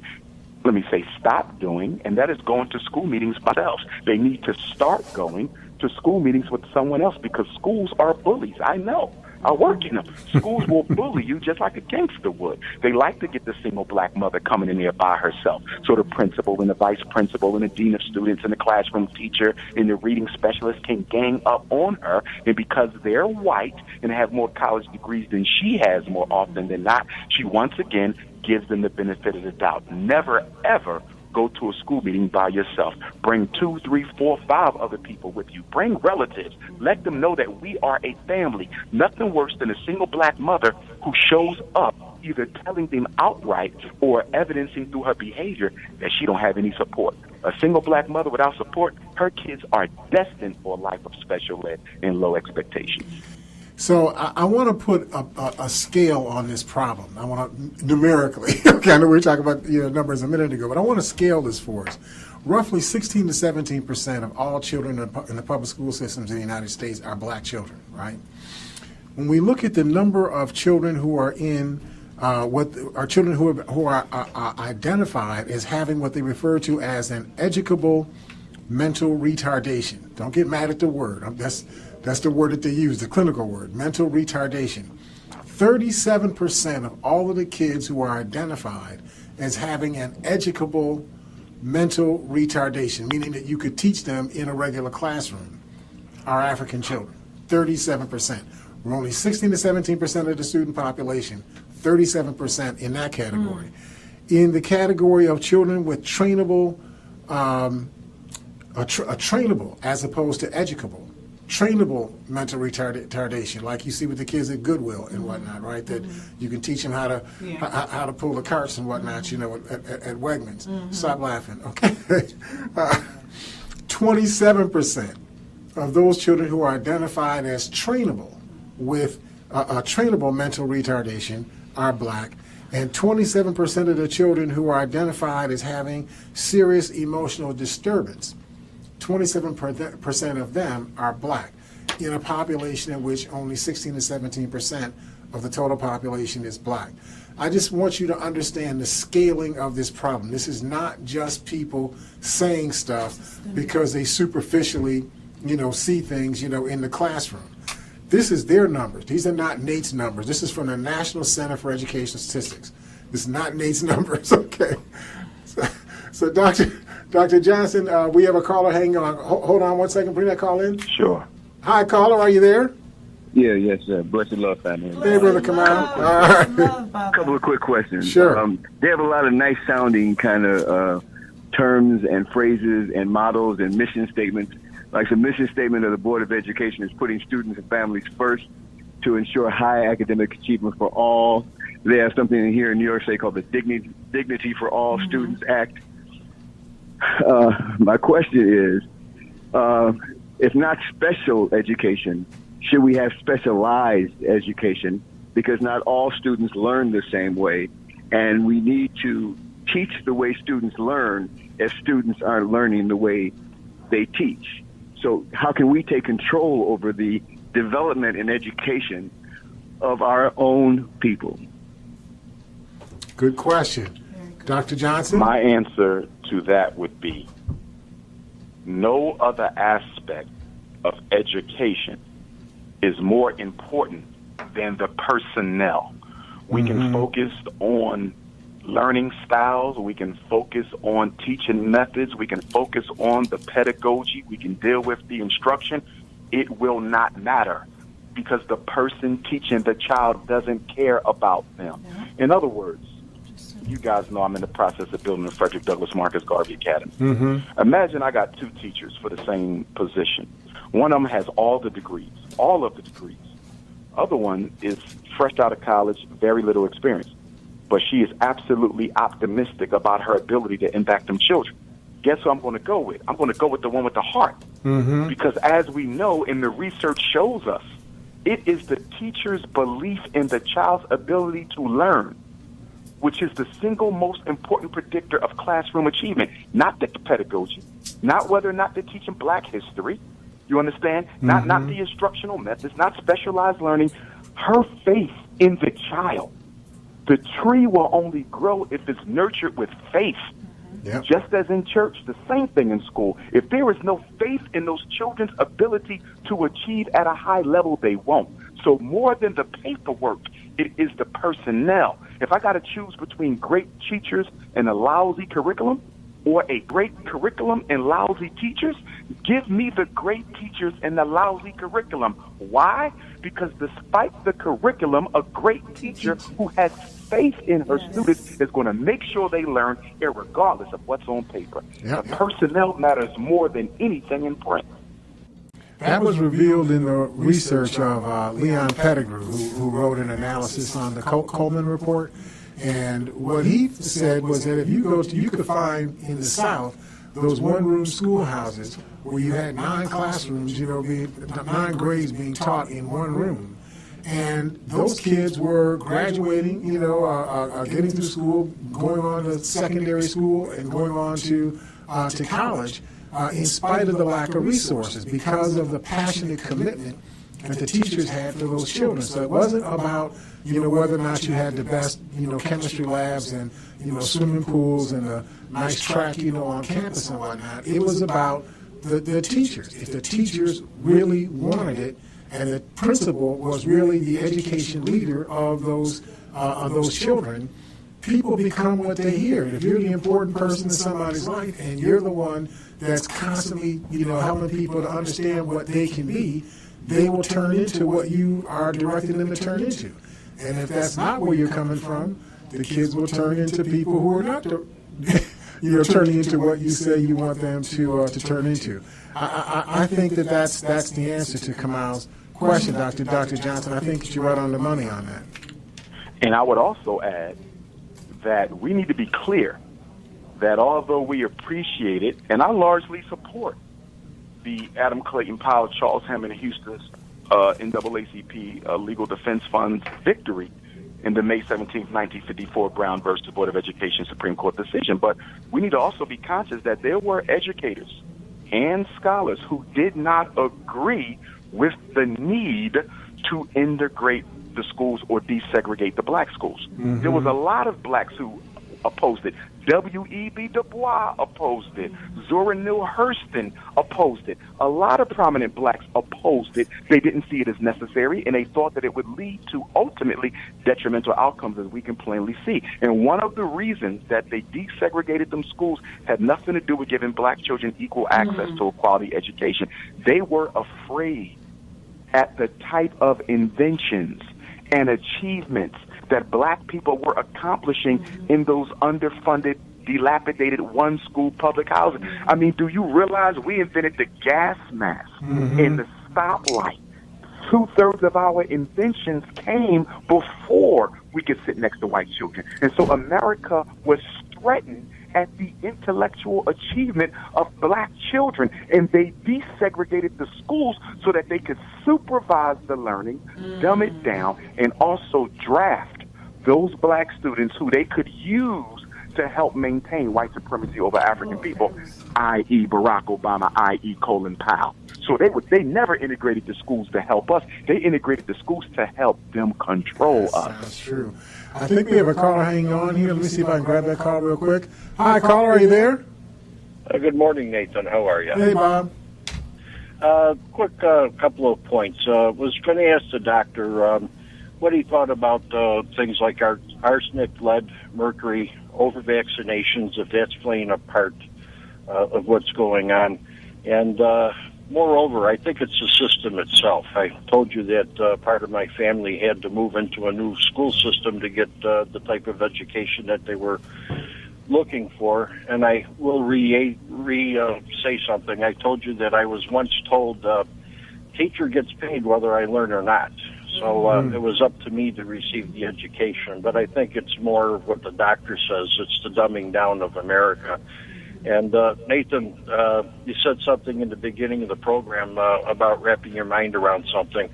S4: let me say stop doing, and that is going to school meetings by themselves. They need to start going to school meetings with someone else because schools are bullies. I know. I work in them. Schools will bully you just like a gangster would. They like to get the single black mother coming in there by herself. So the principal and the vice principal and the dean of students and the classroom teacher and the reading specialist can gang up on her. And because they're white and have more college degrees than she has more often than not, she once again gives them the benefit of the doubt. Never, ever go to a school meeting by yourself. Bring 2, 3, 4, 5 other people with you. Bring relatives. Let them know that we are a family. Nothing worse than a single black mother who shows up either telling them outright or evidencing through her behavior that she don't have any support. A single black mother without support, her kids are destined for a life of special ed and low expectations.
S3: So I want to put a scale on this problem. I want to numerically. Okay, I know we were talking about numbers a minute ago, but I want to scale this for us. Roughly 16 to 17% of all children in the public school systems in the United States are black children, right? when we look at the number of children who are in children who are identified as having what they refer to as an educable mental retardation. Don't get mad at the word. That's the word that they use, the clinical word, mental retardation. 37% of all of the kids who are identified as having an educable mental retardation, meaning that you could teach them in a regular classroom, are African children. 37%. We're only 16 to 17% of the student population, 37% in that category. In the category of children with trainable, trainable as opposed to educable, trainable mental retardation, like you see with the kids at Goodwill and whatnot, right? That you can teach them how to pull the carts and whatnot, you know, at Wegmans. Stop laughing, okay? 27% of those children who are identified as trainable with a trainable mental retardation are black, and 27% of the children who are identified as having serious emotional disturbance, 27% of them are black, in a population in which only 16 to 17% of the total population is black. I just want you to understand the scaling of this problem. This is not just people saying stuff because they superficially, you know, see things, you know, in the classroom. This is their numbers. These are not Nate's numbers. This is from the National Center for Education Statistics. This is not Nate's numbers, okay? So Dr. Johnson, we have a caller hanging on. Hold on 1 second. Bring that call in.
S9: Sure.
S3: Hi, caller. Are you there?
S9: Yeah, yes, sir. Blessed love, family.
S3: Hey, Brother Kamal. All right.
S9: A couple of quick questions.
S3: Sure.
S9: They have a lot of nice sounding kind of terms and phrases and models and mission statements. Like the mission statement of the Board of Education is putting students and families first to ensure high academic achievement for all. They have something in here in New York State called the Dignity for All Students Act. My question is, if not special education, should we have specialized education? Because not all students learn the same way, and we need to teach the way students learn if students aren't learning the way they teach. So how can we take control over the development and education of our own people?
S3: Good question. Dr. Johnson?
S4: My answer to that would be no other aspect of education is more important than the personnel. We can focus on learning styles, we can focus on teaching methods, we can focus on the pedagogy, we can deal with the instruction. It will not matter because the person teaching the child doesn't care about them. In other words, you guys know I'm in the process of building the Frederick Douglass Marcus Garvey Academy. Imagine I got two teachers for the same position. One of them has all of the degrees. Other one is fresh out of college, very little experience. But she is absolutely optimistic about her ability to impact them children. Guess who I'm going to go with? I'm going to go with the one with the heart. Because as we know, and the research shows us, it is the teacher's belief in the child's ability to learn, which is the single most important predictor of classroom achievement, not the pedagogy, not whether or not they're teaching black history. You understand? Not the instructional methods, not specialized learning. Her faith in the child. The tree will only grow if it's nurtured with faith. Just as in church, the same thing in school. If there is no faith in those children's ability to achieve at a high level, they won't. So more than the paperwork, it is the personnel. If I got to choose between great teachers and a lousy curriculum, or a great curriculum and lousy teachers, give me the great teachers and the lousy curriculum. Why? Because despite the curriculum, a great teacher who has faith in her students is going to make sure they learn irregardless of what's on paper. The personnel matters more than anything in print.
S3: That was revealed in the research of Leon Pettigrew, who wrote an analysis on the Coleman Report. And what he said was that if you go to, you could find in the South those one-room schoolhouses where you had 9 classrooms, 9 grades being taught in one room. And those kids were graduating, getting through school, going on to secondary school, and going on to college in spite of the lack of resources because of the passionate commitment that the teachers had for those children. So it wasn't about, whether or not you had the best, chemistry labs and, swimming pools and a nice track, on campus and whatnot. It was about the teachers. If the teachers really wanted it, and the principal was really the education leader of those children, people become what they hear. If you're the important person in somebody's life and you're the one that's constantly, helping people to understand what they can be, they will turn into what you are directing them to turn into. And if that's not where you're coming from, the kids will turn into people who are not, turning into what you say you want them to turn into. I think that's the answer to Kamal's question, Dr. Johnson. I think you're right on the money on that.
S4: And I would also add that we need to be clear that although we appreciate it, and I largely support the Adam Clayton Powell, Charles Hammond Houston's NAACP Legal Defense Fund's victory in the May 17, 1954 Brown versus Board of Education Supreme Court decision. But we need to also be conscious that there were educators and scholars who did not agree with the need to integrate the schools or desegregate the black schools. Mm-hmm. There was a lot of blacks who opposed it. W.E.B. Du Bois opposed it. Zora Neale Hurston opposed it. A lot of prominent blacks opposed it. They didn't see it as necessary, and they thought that it would lead to ultimately detrimental outcomes, as we can plainly see. And one of the reasons that they desegregated them schools had nothing to do with giving black children equal access to a quality education. They were afraid at the type of inventions and achievements that black people were accomplishing in those underfunded, dilapidated one-school public housing. I mean, do you realize we invented the gas mask and the stoplight? 2/3 of our inventions came before we could sit next to white children. And so America was threatened at the intellectual achievement of black children, and they desegregated the schools so that they could supervise the learning, dumb it down, and also draft those black students who they could use to help maintain white supremacy over African people, i.e. Barack Obama, i.e. Colin Powell. So they never integrated the schools to help us. They integrated the schools to help them control us.
S3: That's true. I think we have a caller hanging on here. Let me see if I can grab that call real quick. Hi, caller, are you there?
S10: Good morning, Nathan. How are you?
S3: Hey, Bob.
S10: Quick couple of points. Was going to ask the doctor what he thought about things like arsenic, lead, mercury, over-vaccinations, if that's playing a part of what's going on. And moreover, I think it's the system itself. I told you that part of my family had to move into a new school system to get the type of education that they were looking for. And I will say something. I told you that I was once told teacher gets paid whether I learn or not. So it was up to me to receive the education. But I think it's more of what the doctor says. It's the dumbing down of America. And Nathan, you said something in the beginning of the program about wrapping your mind around something.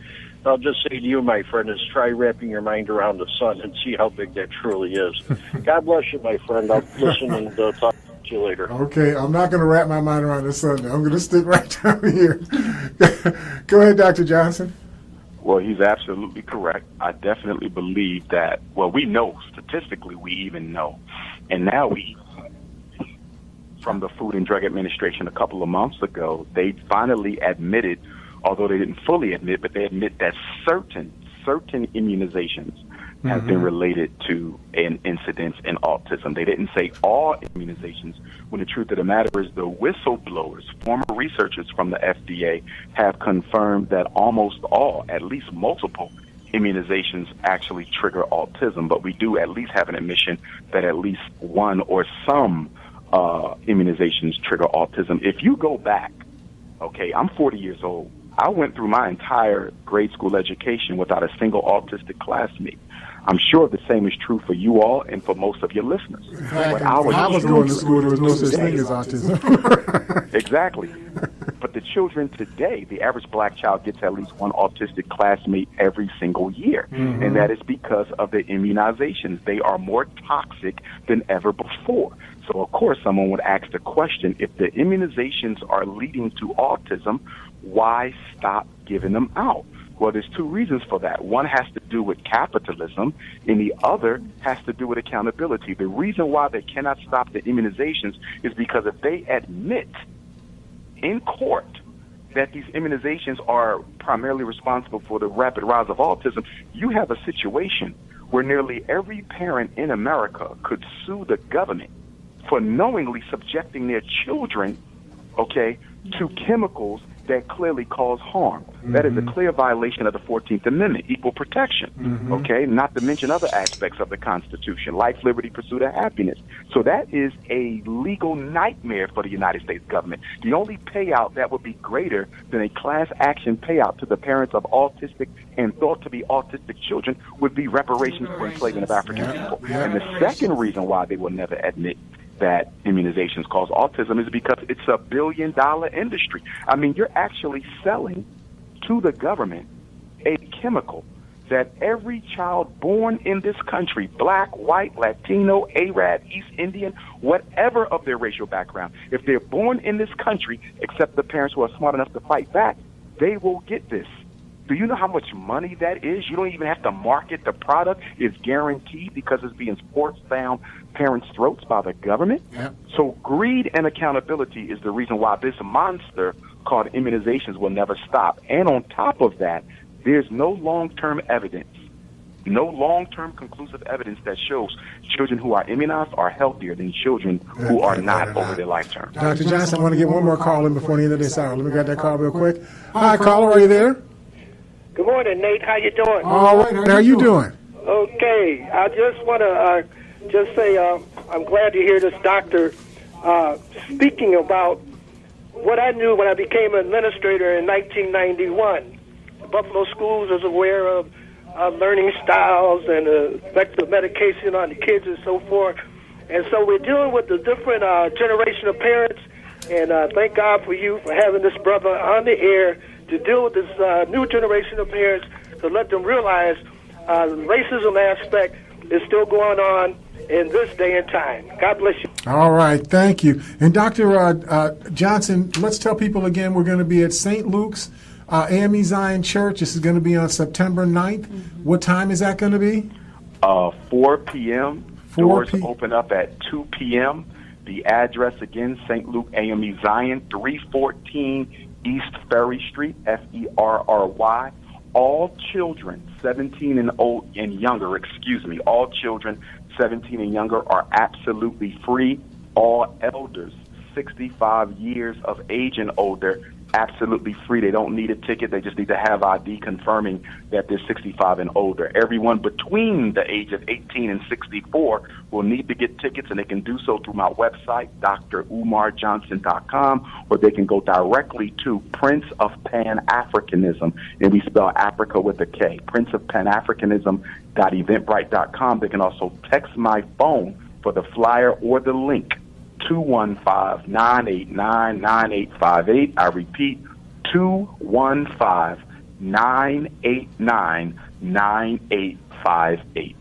S10: I'll just say to you, my friend, is try wrapping your mind around the sun and see how big that truly is. God bless you, my friend. I'll listen and talk to you later.
S3: Okay, I'm not going to wrap my mind around the sun. I'm going to stick right down here. Go ahead, Dr. Johnson.
S4: Well, he's absolutely correct. I definitely believe that, we know, statistically, we even know. And now from the Food and Drug Administration a couple of months ago, they finally admitted, although they didn't fully admit, but they admit that certain immunizations have been related to an incidence in autism. They didn't say all immunizations, when the truth of the matter is the whistleblowers, former researchers from the FDA, have confirmed that almost all, at least multiple, immunizations actually trigger autism. But we do at least have an admission that at least one or some immunizations trigger autism. If you go back, okay, I'm 40 years old. I went through my entire grade school education without a single autistic classmate. I'm sure the same is true for you all and for most of your listeners.
S3: When I was going to school, there was no such thing as autism.
S4: Exactly. But the children today, the average black child gets at least one autistic classmate every single year. Mm-hmm. And that is because of the immunizations. They are more toxic than ever before. So, of course, someone would ask the question, if the immunizations are leading to autism, why stop giving them out? Well, there's two reasons for that. One has to do with capitalism, and the other has to do with accountability. The reason why they cannot stop the immunizations is because if they admit in court that these immunizations are primarily responsible for the rapid rise of autism, you have a situation where nearly every parent in America could sue the government for knowingly subjecting their children, okay, to chemicals that clearly cause harm. That is a clear violation of the 14th Amendment, equal protection, okay, not to mention other aspects of the Constitution, life, liberty, pursuit of happiness. So that is a legal nightmare for the United States government. The only payout that would be greater than a class action payout to the parents of autistic and thought to be autistic children would be reparations for enslavement of African people. And the second reason why they will never admit that immunizations cause autism is because it's a billion-dollar industry. I mean, you're actually selling to the government a chemical that every child born in this country, black, white, Latino, Arab, East Indian, whatever of their racial background, if they're born in this country, except the parents who are smart enough to fight back, they will get this. Do you know how much money that is? You don't even have to market the product. It's guaranteed because it's being forced down parents' throats by the government.
S3: Yep.
S4: So greed and accountability is the reason why this monster called immunizations will never stop. And on top of that, there's no long-term evidence, no long-term conclusive evidence that shows children who are immunized are healthier than children who are not over their lifetime.
S3: Dr. Johnson, I want to get one more call in before the end of this hour. Let me get that call real quick. Hi, caller, are you there?
S11: Good morning, Nate. How you doing?
S3: All right. How are you doing?
S11: Okay. I just want to just say I'm glad to hear this doctor speaking about what I knew when I became an administrator in 1991. Buffalo Schools is aware of learning styles and effective medication on the kids and so forth. And so we're dealing with the different generation of parents. And thank God for you for having this brother on the air to deal with this new generation of parents, to let them realize the racism aspect is still going on in this day and time. God bless you.
S3: All right, thank you. And Dr. Johnson, let's tell people again, we're going to be at St. Luke's AME Zion Church. This is going to be on September 9th. What time is that going to be?
S4: 4 p.m. Doors open up at 2 p.m. The address again, St. Luke AME Zion, 314 East Ferry Street, Ferry. All children 17 and younger, all children 17 and younger are absolutely free. All elders 65 years of age and older, absolutely free. They don't need a ticket. They just need to have ID confirming that they're 65 and older. Everyone between the age of 18 and 64 will need to get tickets, and they can do so through my website, drumarjohnson.com, or they can go directly to Prince of Pan-Africanism, and we spell Africa with a K, princeofpanafricanism.eventbrite.com. They can also text my phone for the flyer or the link, 215-989-9858. I repeat, 215-989-9858.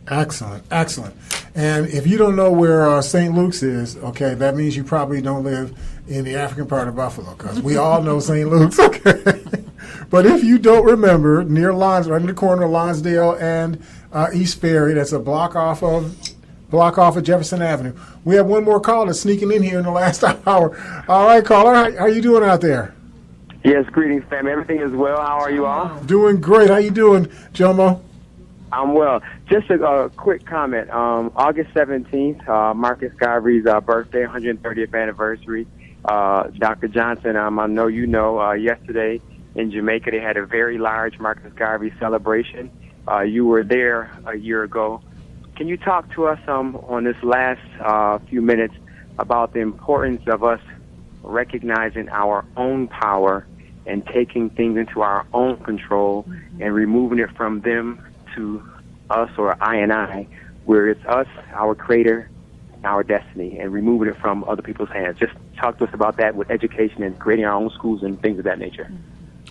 S3: Excellent, excellent. And if you don't know where St. Luke's is, okay, that means you probably don't live in the African part of Buffalo, because we all know St. Luke's, okay? But if you don't remember, near right in the corner of Lonsdale and East Ferry, that's a block off of Jefferson Avenue. We have one more caller sneaking in here in the last hour. All right, caller, how are you doing out there?
S12: Yes, greetings, fam. Everything is well. How are you all?
S3: Doing great. How you doing, Jomo?
S12: I'm well. Just a quick comment. August 17th, Marcus Garvey's birthday, 130th anniversary. Dr. Johnson, I know you know, yesterday in Jamaica they had a very large Marcus Garvey celebration. You were there a year ago. Can you talk to us on this last few minutes about the importance of us recognizing our own power and taking things into our own control and removing it from them to us, or I and I, where it's us, our creator, our destiny, and removing it from other people's hands? Just talk to us about that with education and creating our own schools and things of that nature.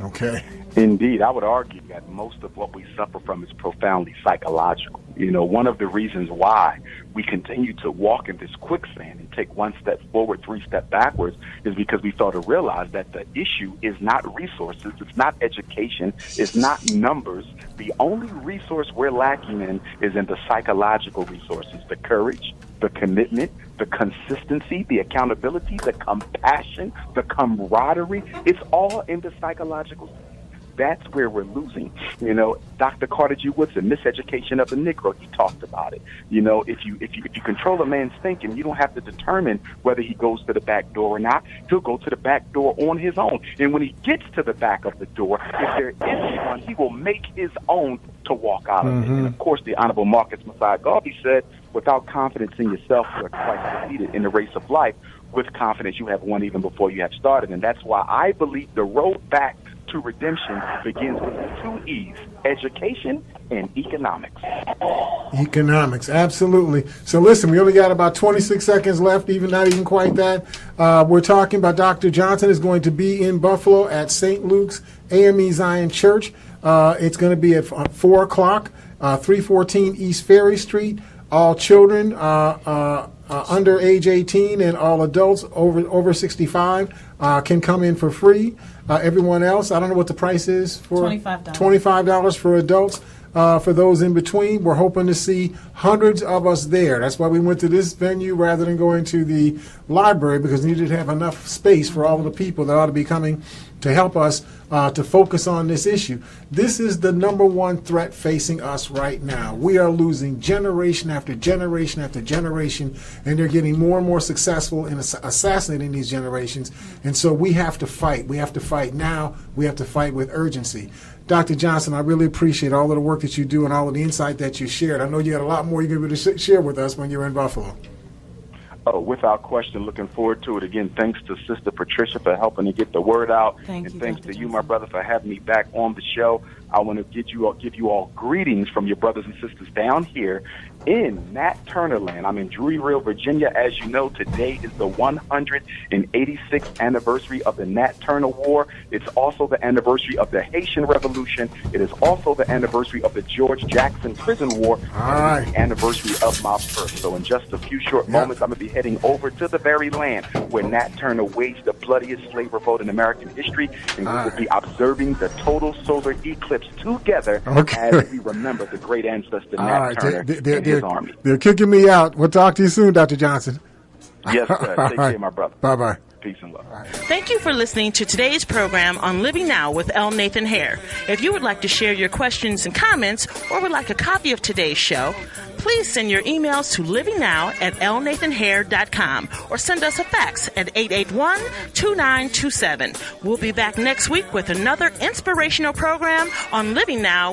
S3: Okay.
S4: Indeed, I would argue that most of what we suffer from is profoundly psychological. One of the reasons why we continue to walk in this quicksand and take one step forward, three steps backwards is because we fail to realize that the issue is not resources, it's not education, it's not numbers. The only resource we're lacking in is in the psychological resources, the courage, the commitment, the consistency, the accountability, the compassion, the camaraderie. It's all in the psychological. That's where we're losing. Dr. Carter G. Woodson, Miseducation of the Negro, he talked about it. If you control a man's thinking, you don't have to determine whether he goes to the back door or not. He'll go to the back door on his own. And when he gets to the back of the door, if there is one, he will make his own to walk out of it. And of course, the Honorable Marcus Messiah Garvey said, without confidence in yourself, you are twice defeated in the race of life. With confidence, you have won even before you have started. And that's why I believe the road back to redemption begins with the two E's, education and economics.
S3: Economics, absolutely. So listen, we only got about 26 seconds left, not even quite that. We're talking about Dr. Johnson is going to be in Buffalo at St. Luke's AME Zion Church. It's going to be at 4 o'clock, 314 East Ferry Street. All children under age 18 and all adults over 65 can come in for free. Everyone else, I don't know what the price is for $25 for adults. For those in between, we're hoping to see hundreds of us there. That's why we went to this venue rather than going to the library, because we needed to have enough space for all of the people that ought to be coming to help us to focus on this issue. This is the number one threat facing us right now. We are losing generation after generation after generation, and they're getting more and more successful in assassinating these generations. And so we have to fight. We have to fight now. We have to fight with urgency. Dr. Johnson, I really appreciate all of the work that you do and all of the insight that you shared. I know you got a lot more you're going to share with us when you're in Buffalo.
S4: Oh, without question, looking forward to it. Again, thanks to Sister Patricia for helping to get the word out. And thanks to you, my brother, for having me back on the show. I want to give you all greetings from your brothers and sisters down here in Nat Turner land. I'm in Druryville, Virginia. As you know, today is the 186th anniversary of the Nat Turner War. It's also the anniversary of the Haitian Revolution. It is also the anniversary of the George Jackson Prison War. And the anniversry of my birth. So in just a few short moments, I'm going to be heading over to the very land where Nat Turner waged the bloodiest slave revolt in American history. And we will be observing the total solar eclipse together as we remember the great ancestor Nat Turner and his army.
S3: They're kicking me out. We'll talk to you soon, Dr. Johnson.
S4: Yes, sir. Take care, my brother.
S3: Bye-bye.
S4: Peace and love.
S2: Thank you for listening to today's program on Living Now with L. Nathan Hare. If you would like to share your questions and comments or would like a copy of today's show, please send your emails to livingnow@lnathanhare.com or send us a fax at 881-2927. We'll be back next week with another inspirational program on Living Now.